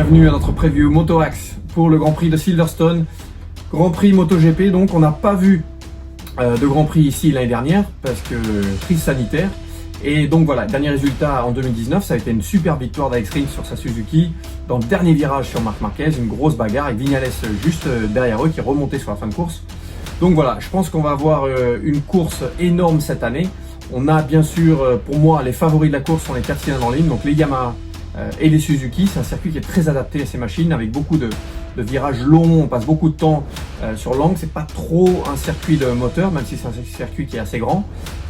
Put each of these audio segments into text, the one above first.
bienvenue à notre preview MotoAxe pour le Grand Prix de Silverstone. Grand Prix MotoGP, donc on n'a pas vu de Grand Prix ici l'année dernière parce que crise sanitaire. Et donc voilà, dernier résultat en 2019, ça a été une super victoire d'Alex Rins sur sa Suzuki. Dans le dernier virage sur Marc Marquez, une grosse bagarre avec Viñales juste derrière eux qui est remonté sur la fin de course. Donc voilà, je pense qu'on va avoir une course énorme cette année. On a bien sûr, pour moi, les favoris de la course sont les 4 cylindres en ligne, donc les Yamaha et les Suzuki. C'est un circuit qui est très adapté à ces machines avec beaucoup de virages longs, on passe beaucoup de temps sur l'angle. C'est pas trop un circuit de moteur, même si c'est un circuit qui est assez grand.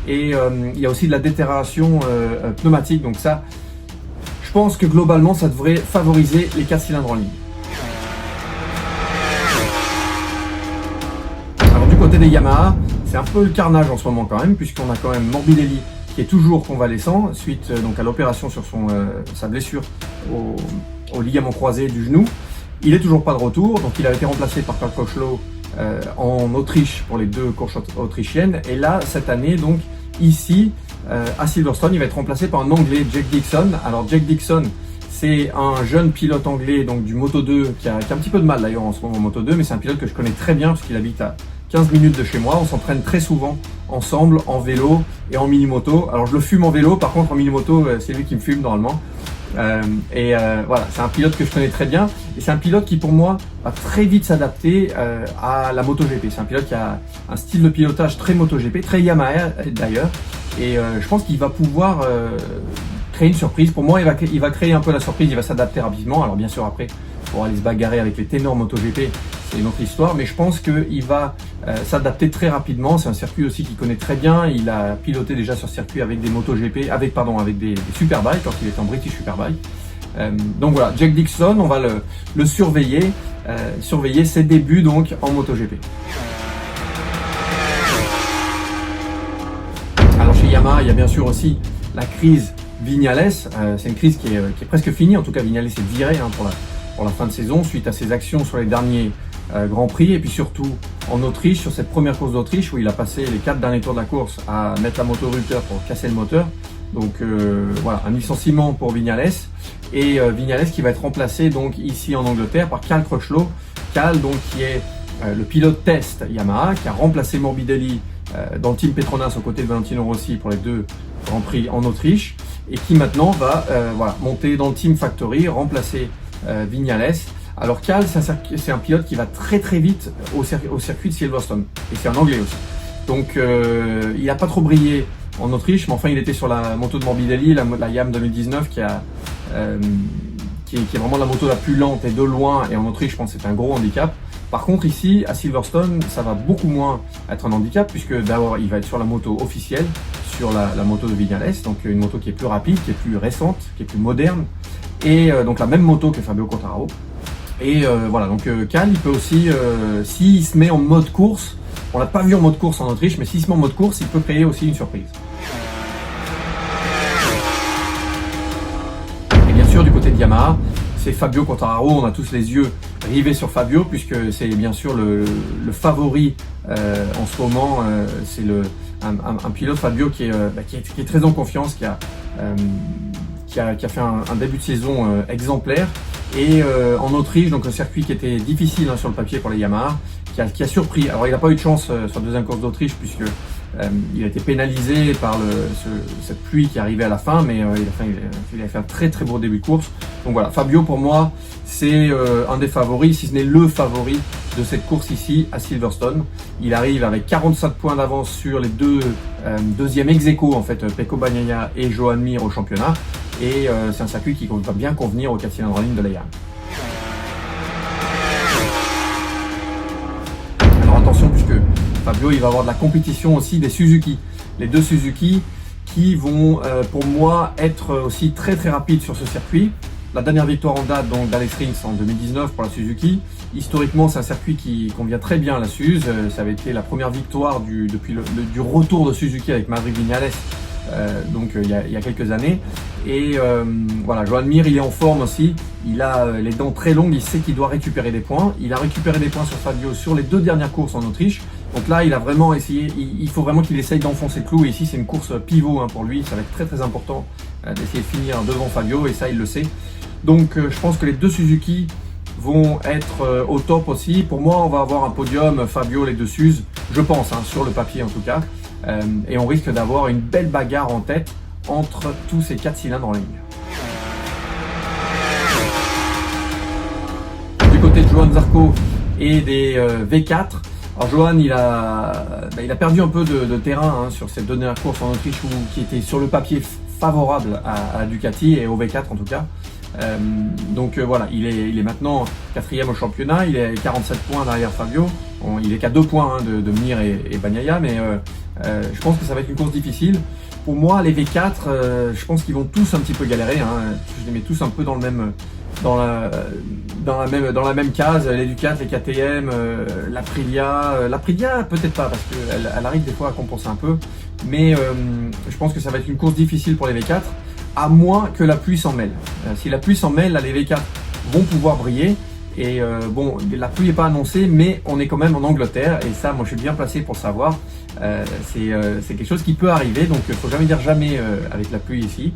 Et il y a aussi de la déterration pneumatique, donc ça, je pense que globalement, ça devrait favoriser les 4 cylindres en ligne. Alors du côté des Yamaha, c'est un peu le carnage en ce moment quand même, puisqu'on a quand même Morbidelli qui est toujours convalescent suite donc à l'opération sur sa blessure au ligament croisé du genou. Il est toujours pas de retour, donc il a été remplacé par Karl Crutchlow en Autriche pour les 2 courses autrichiennes. Et là, cette année, donc ici à Silverstone, il va être remplacé par un Anglais, Jack Dixon. Alors Jack Dixon, c'est un jeune pilote anglais donc du Moto2 qui a un petit peu de mal d'ailleurs en ce moment au Moto2, mais c'est un pilote que je connais très bien parce qu'il habite à 15 minutes de chez moi. On s'entraîne très souvent ensemble en vélo et en mini-moto. Alors je le fume en vélo, par contre en mini-moto, c'est lui qui me fume normalement. Voilà, c'est un pilote que je connais très bien et c'est un pilote qui pour moi va très vite s'adapter à la MotoGP. C'est un pilote qui a un style de pilotage très MotoGP, très Yamaha d'ailleurs, et je pense qu'il va pouvoir créer une surprise. Pour moi, il va créer un peu la surprise, il va s'adapter rapidement. Alors bien sûr après, pour aller se bagarrer avec les ténors MotoGP, c'est une autre histoire, mais je pense qu'il va s'adapter très rapidement. C'est un circuit aussi qu'il connaît très bien. Il a piloté déjà sur circuit avec des MotoGP, avec des Superbikes quand il était en British Superbike. Donc voilà, Jack Dixon, on va le surveiller, surveiller ses débuts donc en MotoGP. Alors chez Yamaha, il y a bien sûr aussi la crise Viñales. C'est une crise qui est presque finie. En tout cas, Viñales est viré pour la fin de saison suite à ses actions sur les derniers Grand Prix et puis surtout en Autriche, sur cette première course d'Autriche où il a passé les 4 derniers tours de la course à mettre la moto rupteur pour casser le moteur. Donc voilà, un licenciement pour Viñales et Viñales qui va être remplacé donc ici en Angleterre par Karl Crutchlow. Karl donc qui est le pilote test Yamaha qui a remplacé Morbidelli dans le team Petronas aux côtés de Valentino Rossi pour les 2 Grands Prix en Autriche et qui maintenant va monter dans le team Factory, remplacer Viñales. Alors Karl, c'est un pilote qui va très très vite au circuit de Silverstone et c'est un Anglais aussi. Donc il n'a pas trop brillé en Autriche, mais enfin il était sur la moto de Morbidelli, la Yam 2019 qui est vraiment la moto la plus lente et de loin, et en Autriche je pense que c'est un gros handicap. Par contre ici à Silverstone ça va beaucoup moins être un handicap puisque d'abord il va être sur la moto officielle, sur la moto de Viñales, donc une moto qui est plus rapide, qui est plus récente, qui est plus moderne et donc la même moto que Fabio Quartararo. Et voilà, donc Karl il peut aussi, s'il se met en mode course, on l'a pas vu en mode course en Autriche, mais s'il se met en mode course, il peut créer aussi une surprise. Et bien sûr, du côté de Yamaha, c'est Fabio Quartararo. On a tous les yeux rivés sur Fabio, puisque c'est bien sûr le favori en ce moment. C'est un pilote, Fabio, qui est très en confiance, qui a fait un début de saison exemplaire. Et en Autriche, donc un circuit qui était difficile sur le papier pour les Yamaha, qui a surpris. Alors il n'a pas eu de chance sur la deuxième course d'Autriche puisque il a été pénalisé par cette pluie qui arrivait à la fin, mais il a fait un très très beau début de course. Donc voilà, Fabio pour moi c'est un des favoris, si ce n'est le favori de cette course ici à Silverstone. Il arrive avec 45 points d'avance sur les deuxièmes ex-aequo en fait, Pecco Bagnaia et Joan Mir au championnat. Et c'est un circuit qui va bien convenir aux 4 cylindres en ligne de la Yamaha. Alors attention puisque Fabio il va avoir de la compétition aussi des Suzuki. Les 2 Suzuki qui vont pour moi être aussi très très rapides sur ce circuit. La dernière victoire en date donc d'Alex Rins en 2019 pour la Suzuki. Historiquement c'est un circuit qui convient très bien à la Suze. Ça avait été la première victoire depuis du retour de Suzuki avec Maverick Viñales. Donc il y a quelques années et voilà, Joan Mir il est en forme aussi, il a les dents très longues, il sait qu'il doit récupérer des points, il a récupéré des points sur Fabio sur les 2 dernières courses en Autriche Donc là, il a vraiment essayé, il faut vraiment qu'il essaye d'enfoncer le clou. Et ici, c'est une course pivot pour lui. Ça va être très très important d'essayer de finir devant Fabio, et ça, il le sait. Donc je pense que les deux Suzuki vont être au top aussi. Pour moi, on va avoir un podium Fabio, les deux Suze, je pense, sur le papier en tout cas. Et on risque d'avoir une belle bagarre en tête entre tous ces 4 cylindres en ligne. Du côté de Johann Zarco et des V4, alors Johann il a perdu un peu de terrain sur cette dernière course en Autriche qui était sur le papier favorable à Ducati et au V4 en tout cas. Donc voilà, il est maintenant 4e au championnat, il est 47 points derrière Fabio, il est qu'à 2 points de Mir et Bagnaia, mais je pense que ça va être une course difficile. Pour moi, les V4, je pense qu'ils vont tous un petit peu galérer, je les mets tous un peu dans la même case, les Ducati, les KTM, l'Aprilia peut-être pas parce qu'elle arrive des fois à compenser un peu, mais je pense que ça va être une course difficile pour les V4, à moins que la pluie s'en mêle. Si la pluie s'en mêle, là, les V4 vont pouvoir briller. Et bon, la pluie n'est pas annoncée, mais on est quand même en Angleterre. Et ça, moi, je suis bien placé pour le savoir. C'est quelque chose qui peut arriver. Donc, il ne faut jamais dire jamais avec la pluie ici.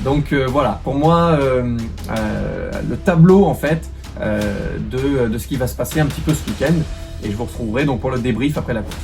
Donc, voilà. Pour moi, le tableau, en fait, de ce qui va se passer un petit peu ce week-end. Et je vous retrouverai donc pour le débrief après la course.